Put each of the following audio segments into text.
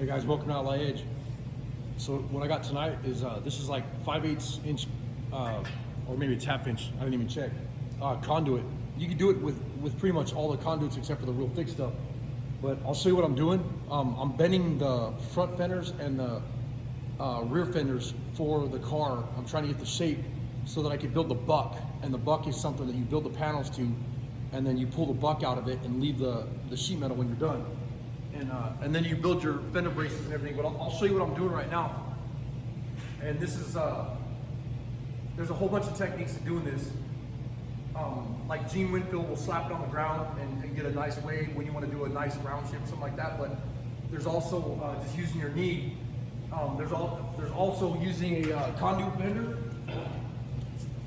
Hey guys, welcome to Outlaw Edge. So what I got tonight is this is like 5/8 inch, or maybe it's half inch. I didn't even check. Conduit. You can do it with pretty much all the conduits except for the real thick stuff. But I'll show you what I'm doing. I'm bending the front fenders and the rear fenders for the car. I'm trying to get the shape so that I can build the buck. And the buck is something that you build the panels to, and then you pull the buck out of it and leave the sheet metal when you're done. And then you build your fender braces and everything. But I'll show you what I'm doing right now. And this is, there's a whole bunch of techniques to doing this. Like Gene Winfield will slap it on the ground and get a nice wave when you want to do a nice round shape or something like that. But there's also just using your knee. There's also using a conduit bender.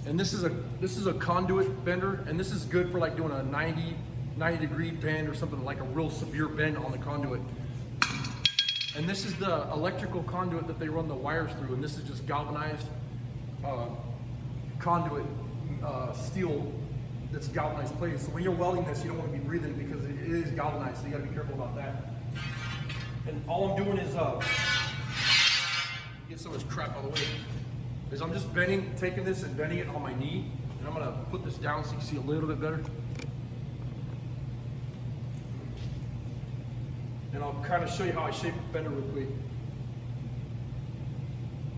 And this is a conduit bender, and this is good for like doing a 90 degree bend or something, like a real severe bend on the conduit. And this is the electrical conduit that they run the wires through, and this is just galvanized conduit steel that's galvanized plated. So when you're welding this, you don't want to be breathing because it is galvanized, so you got to be careful about that. And all I'm doing is get so much crap out of the way. Is I'm just taking this and bending it on my knee, and I'm gonna put this down so you can see a little bit better. And I'll kind of show you how I shape the fender real quick.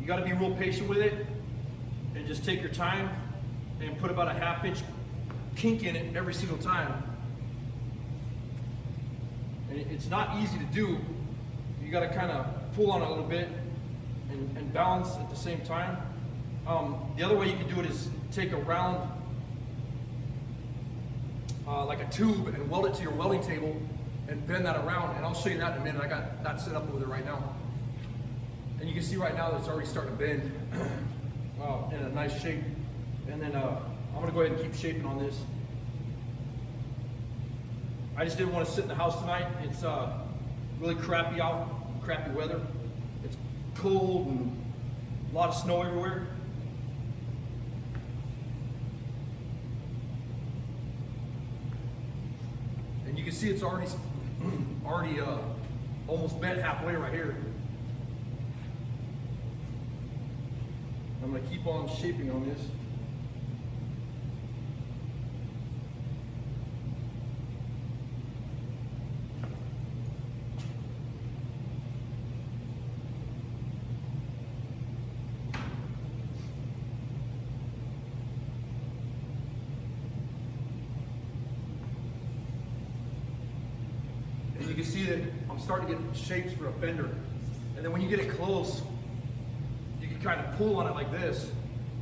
You gotta be real patient with it, and just take your time, and put about a ½ inch kink in it every single time. And it's not easy to do. You gotta kind of pull on it a little bit, and balance at the same time. The other way you can do it is take a round, like a tube, and weld it to your welding table and bend that around. And I'll show you that in a minute. I got that set up over there right now. And you can see right now that it's already starting to bend in a nice shape. And then I'm gonna go ahead and keep shaping on this. I just didn't want to sit in the house tonight. It's really crappy out, crappy weather. It's cold and a lot of snow everywhere. And you can see it's already almost bent halfway right here. I'm going to keep on shaping on this. You can see that I'm starting to get shapes for a fender. And then when you get it close, you can kind of pull on it like this,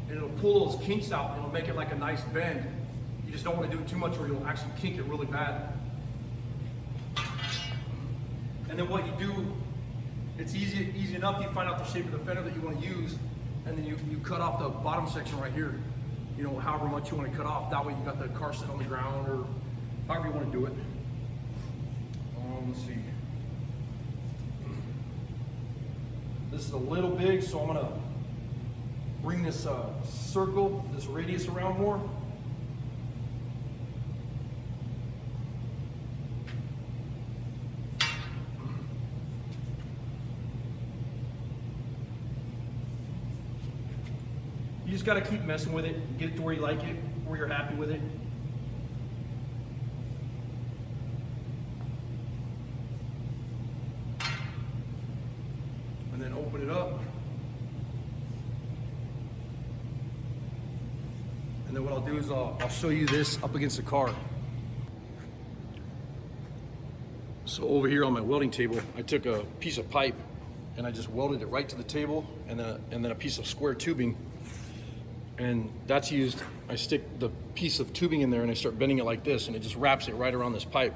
and it'll pull those kinks out, and it'll make it like a nice bend. You just don't want to do it too much or you'll actually kink it really bad. And then what you do, it's easy enough. You find out the shape of the fender that you want to use, and then you cut off the bottom section right here, you know, however much you want to cut off. That way you got the car sitting on the ground, or however you want to do it. Let's see. This is a little big, so I'm gonna bring this circle, this radius around more. You just gotta keep messing with it, get it to where you like it, where you're happy with it. And then open it up. And then what I'll do is I'll show you this up against the car. So over here on my welding table, I took a piece of pipe and I just welded it right to the table, and then a piece of square tubing. And that's used, I stick the piece of tubing in there and I start bending it like this, and it just wraps it right around this pipe.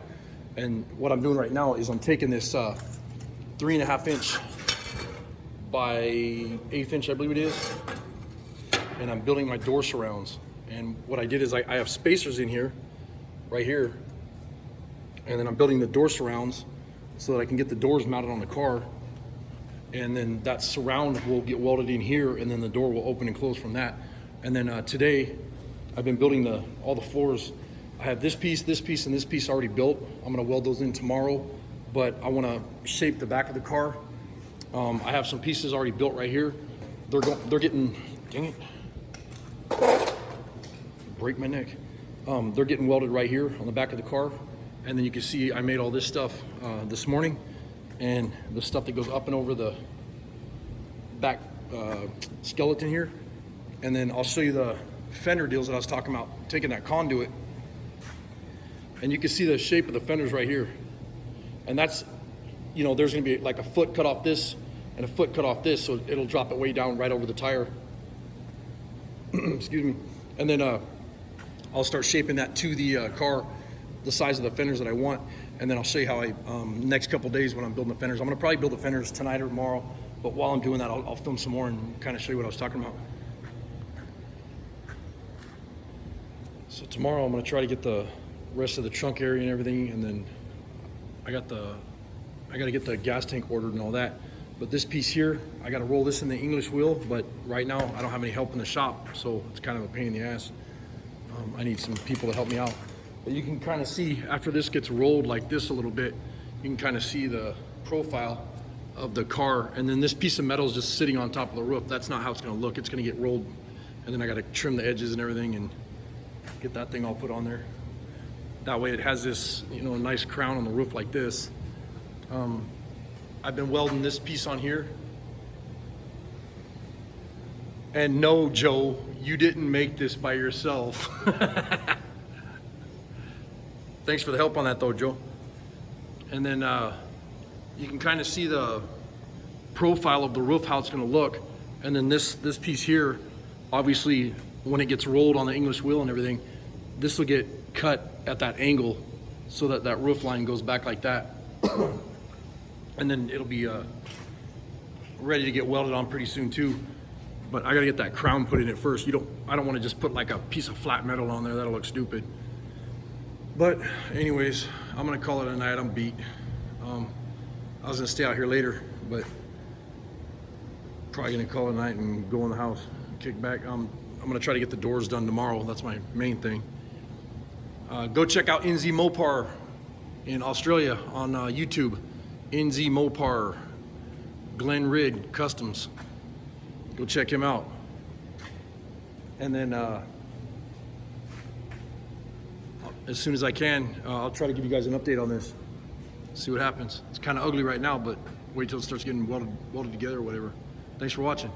And what I'm doing right now is I'm taking this 3.5 inch by 1/8 inch, I believe it is, and I'm building my door surrounds. And what I did is I have spacers in here, right here, and then I'm building the door surrounds so that I can get the doors mounted on the car, and then that surround will get welded in here, and then the door will open and close from that. And then today I've been building all the floors. I have this piece, and this piece already built. I'm gonna weld those in tomorrow. but I want to shape the back of the car. I have some pieces already built right here. They're getting, dang it, break my neck. They're getting welded right here on the back of the car. And then you can see I made all this stuff this morning, and the stuff that goes up and over the back skeleton here. And then I'll show you the fender deals that I was talking about, taking that conduit. And you can see the shape of the fenders right here. And that's, you know, there's gonna be like a foot cut off this and a foot cut off this, so it'll drop it way down right over the tire. Excuse me. And then I'll start shaping that to the car, the size of the fenders that I want. And then I'll show you how I, next couple days when I'm building the fenders. I'm gonna probably build the fenders tonight or tomorrow, but while I'm doing that, I'll film some more and kind of show you what I was talking about. So tomorrow I'm gonna try to get the rest of the trunk area and everything, and then I gotta get the gas tank ordered and all that. But this piece here, I gotta roll this in the English wheel, but right now I don't have any help in the shop, so it's kind of a pain in the ass. I need some people to help me out. But you can kind of see, after this gets rolled like this a little bit, you can kind of see the profile of the car. And then this piece of metal is just sitting on top of the roof. That's not how it's gonna look. It's gonna get rolled, and then I gotta trim the edges and everything and get that thing all put on there. That way it has this, you know, nice crown on the roof like this. I've been welding this piece on here. And no, Joe, you didn't make this by yourself. Thanks for the help on that though, Joe. And then you can kind of see the profile of the roof, how it's gonna look. And then this piece here, obviously when it gets rolled on the English wheel and everything, this will get cut at that angle so that that roof line goes back like that. And then it'll be ready to get welded on pretty soon too. But I gotta get that crown put in it first. I don't want to just put like a piece of flat metal on there. That'll look stupid. But anyways, I'm gonna call it a night. I'm beat. I was gonna stay out here later, but probably gonna call it a night and go in the house, kick back. I'm gonna try to get the doors done tomorrow. That's my main thing. Go check out NZ Mopar in Australia on YouTube. NZ Mopar, Glen Rid Customs. Go check him out. And then as soon as I can, I'll try to give you guys an update on this. See what happens. It's kind of ugly right now, but wait till it starts getting welded together or whatever. Thanks for watching.